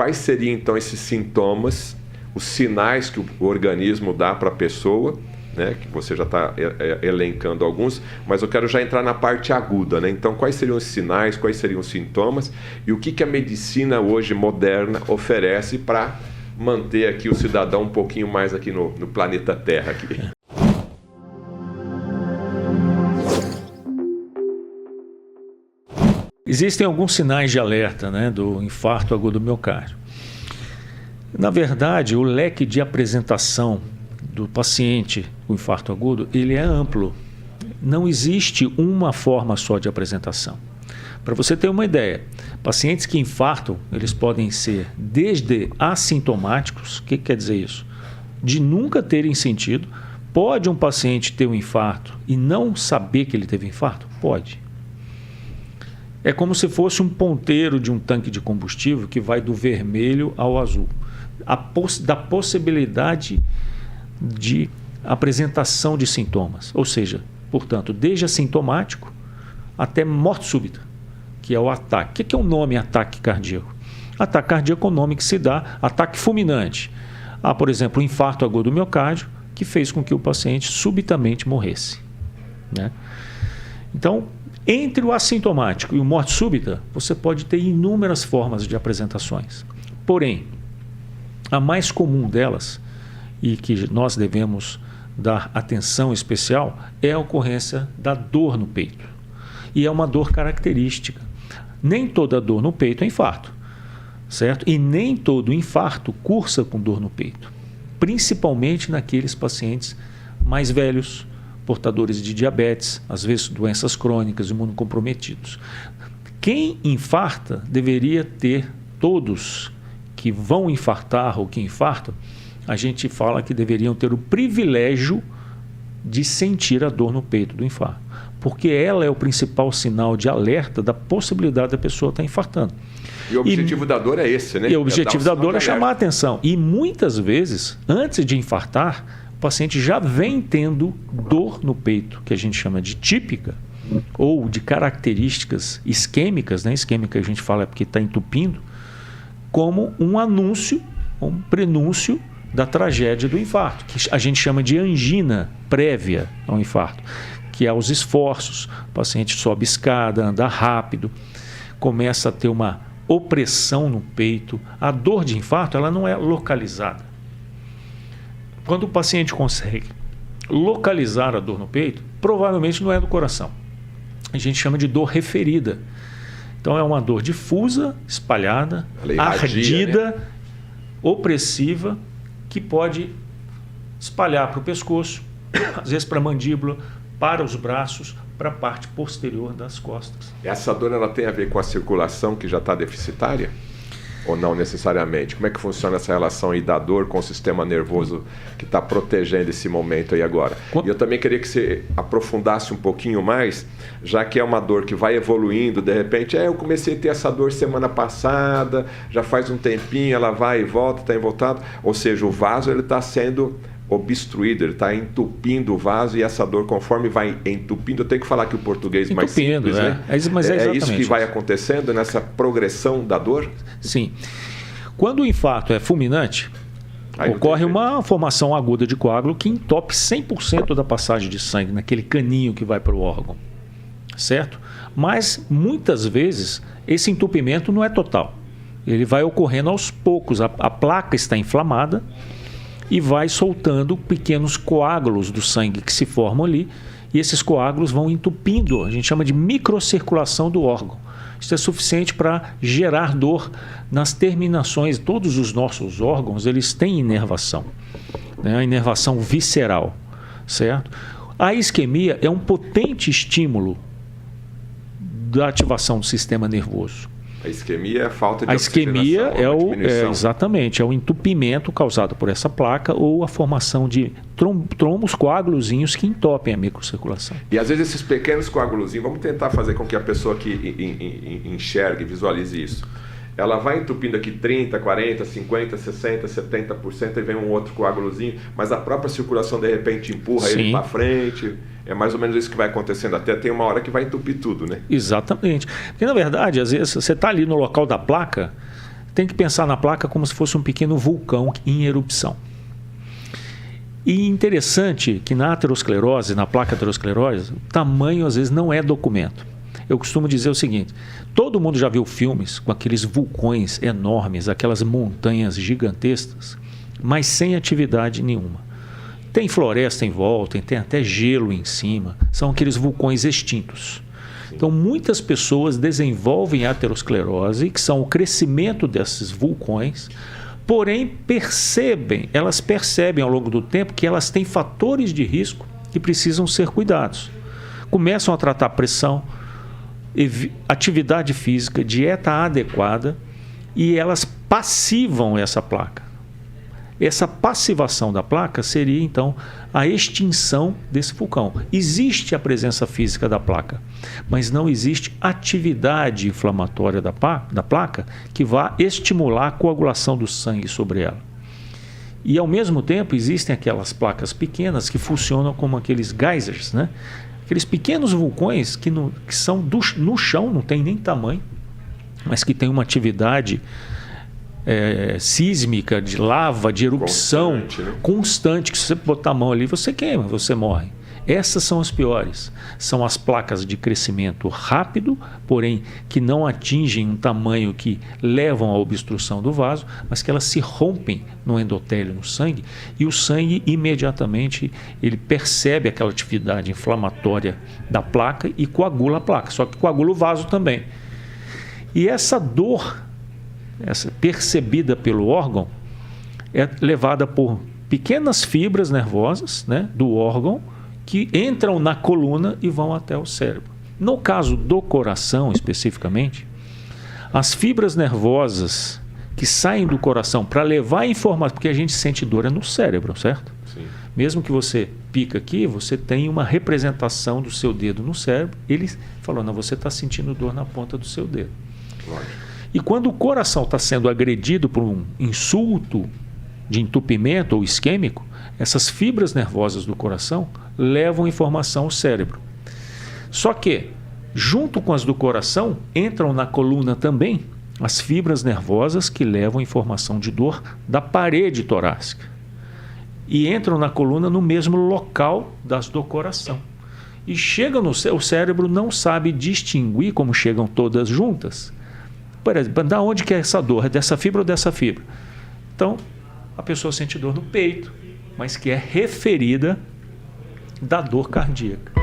quais seriam então esses sintomas, os sinais que o organismo dá para a pessoa, né, que você já está elencando alguns, mas eu quero já entrar na parte aguda, né? Então, quais seriam os sinais, quais seriam os sintomas e o que a medicina hoje moderna oferece para manter aqui o cidadão um pouquinho mais aqui no planeta Terra aqui. Existem alguns sinais de alerta, né, do infarto agudo do miocárdio. Na verdade, o leque de apresentação do paciente com infarto agudo, ele é amplo. Não existe uma forma só de apresentação. Para você ter uma ideia, pacientes que infartam, eles podem ser desde assintomáticos. O que quer dizer isso? De nunca terem sentido. Pode um paciente ter um infarto e não saber que ele teve infarto? Pode. É como se fosse um ponteiro de um tanque de combustível que vai do vermelho ao azul. Da possibilidade de apresentação de sintomas. Ou seja, portanto, desde assintomático até morte súbita, que é o ataque. O que é o nome ataque cardíaco? Ataque cardíaco é o nome que se dá, ataque fulminante. Por exemplo, o infarto agudo do miocárdio, que fez com que o paciente subitamente morresse, né? Então, entre o assintomático e o morte súbita, você pode ter inúmeras formas de apresentações. Porém, a mais comum delas, e que nós devemos dar atenção especial, é a ocorrência da dor no peito. E é uma dor característica. Nem toda dor no peito é infarto, certo? E nem todo infarto cursa com dor no peito, principalmente naqueles pacientes mais velhos, portadores de diabetes, às vezes doenças crônicas, imunocomprometidos. Quem infarta deveria ter, todos que vão infartar ou que infartam, a gente fala que deveriam ter o privilégio de sentir a dor no peito do infarto, porque ela é o principal sinal de alerta da possibilidade da pessoa estar infartando. E o objetivo da dor é esse, né? E o objetivo da dor é chamar a atenção. E muitas vezes, antes de infartar, o paciente já vem tendo dor no peito, que a gente chama de típica, ou de características isquêmicas, né? Isquêmica a gente fala é porque está entupindo, como um anúncio, um prenúncio da tragédia do infarto, que a gente chama de angina prévia ao infarto, que é os esforços, o paciente sobe escada, anda rápido, começa a ter uma opressão no peito. A dor de infarto, ela não é localizada. Quando o paciente consegue localizar a dor no peito, provavelmente não é do coração. A gente chama de dor referida. Então é uma dor difusa, espalhada, ardida, né? Opressiva, que pode espalhar para o pescoço, às vezes para a mandíbula, para os braços, para a parte posterior das costas. Essa dor ela tem a ver com a circulação que já está deficitária? Ou não necessariamente? Como é que funciona essa relação aí da dor com o sistema nervoso que está protegendo esse momento aí agora? E eu também queria que você aprofundasse um pouquinho mais, já que é uma dor que vai evoluindo, de repente, eu comecei a ter essa dor semana passada, já faz um tempinho, ela vai e volta, está envoltado. Ou seja, o vaso ele está sendo obstruído, ele está entupindo o vaso e essa dor, conforme vai entupindo, eu tenho que falar que o português mais simples, né? Mas é isso que vai acontecendo nessa progressão da dor? Sim. Quando o infarto é fulminante, ocorre uma formação aguda de coágulo que entope 100% da passagem de sangue naquele caninho que vai para o órgão, certo? Mas muitas vezes esse entupimento não é total. Ele vai ocorrendo aos poucos, a placa está inflamada e vai soltando pequenos coágulos do sangue que se formam ali, e esses coágulos vão entupindo, a gente chama de microcirculação do órgão. Isso é suficiente para gerar dor nas terminações. Todos os nossos órgãos, eles têm inervação, né? A inervação visceral, certo? A isquemia é um potente estímulo da ativação do sistema nervoso. A isquemia é a falta de oxigenação. A isquemia exatamente, é o entupimento causado por essa placa ou a formação de trombos, coágulozinhos que entopem a microcirculação. E às vezes esses pequenos coágulozinhos, vamos tentar fazer com que a pessoa que enxergue, visualize isso. Ela vai entupindo aqui 30, 40, 50, 60, 70% e vem um outro coágulozinho, mas a própria circulação de repente empurra ele para frente. É mais ou menos isso que vai acontecendo. Até tem uma hora que vai entupir tudo, né? Exatamente. Porque na verdade, às vezes, você está ali no local da placa, tem que pensar na placa como se fosse um pequeno vulcão em erupção. E interessante que na aterosclerose, na placa aterosclerose, o tamanho às vezes não é documento. Eu costumo dizer o seguinte, todo mundo já viu filmes com aqueles vulcões enormes, aquelas montanhas gigantescas, mas sem atividade nenhuma. Tem floresta em volta, tem até gelo em cima, são aqueles vulcões extintos. Então muitas pessoas desenvolvem aterosclerose, que são o crescimento desses vulcões, porém elas percebem ao longo do tempo que elas têm fatores de risco que precisam ser cuidados. Começam a tratar pressão, atividade física, dieta adequada, e elas passivam essa placa. Essa passivação da placa seria então a extinção desse vulcão. Existe a presença física da placa, mas não existe atividade inflamatória da placa que vá estimular a coagulação do sangue sobre ela. E ao mesmo tempo existem aquelas placas pequenas que funcionam como aqueles geysers, né? Aqueles pequenos vulcões que são no chão, não tem nem tamanho, mas que tem uma atividade sísmica, de lava, de erupção constante, que se você botar a mão ali, você queima, você morre. Essas são as piores. São as placas de crescimento rápido, porém que não atingem um tamanho que levam à obstrução do vaso, mas que elas se rompem no endotélio, no sangue, e o sangue imediatamente ele percebe aquela atividade inflamatória da placa e coagula a placa, só que coagula o vaso também. E essa dor percebida pelo órgão é levada por pequenas fibras nervosas, né, do órgão, que entram na coluna e vão até o cérebro. No caso do coração, especificamente, as fibras nervosas que saem do coração para levar a informação, porque a gente sente dor no cérebro, certo? Sim. Mesmo que você pica aqui, você tem uma representação do seu dedo no cérebro. Ele falou, não, você está sentindo dor na ponta do seu dedo. Lógico. E quando o coração está sendo agredido por um insulto de entupimento ou isquêmico, essas fibras nervosas do coração levam informação ao cérebro. Só que, junto com as do coração, entram na coluna também as fibras nervosas que levam informação de dor da parede torácica. E entram na coluna no mesmo local das do coração. E chegam o cérebro não sabe distinguir como chegam todas juntas. Por exemplo, da onde que é essa dor? É dessa fibra ou dessa fibra? Então, a pessoa sente dor no peito, mas que é referida da dor cardíaca.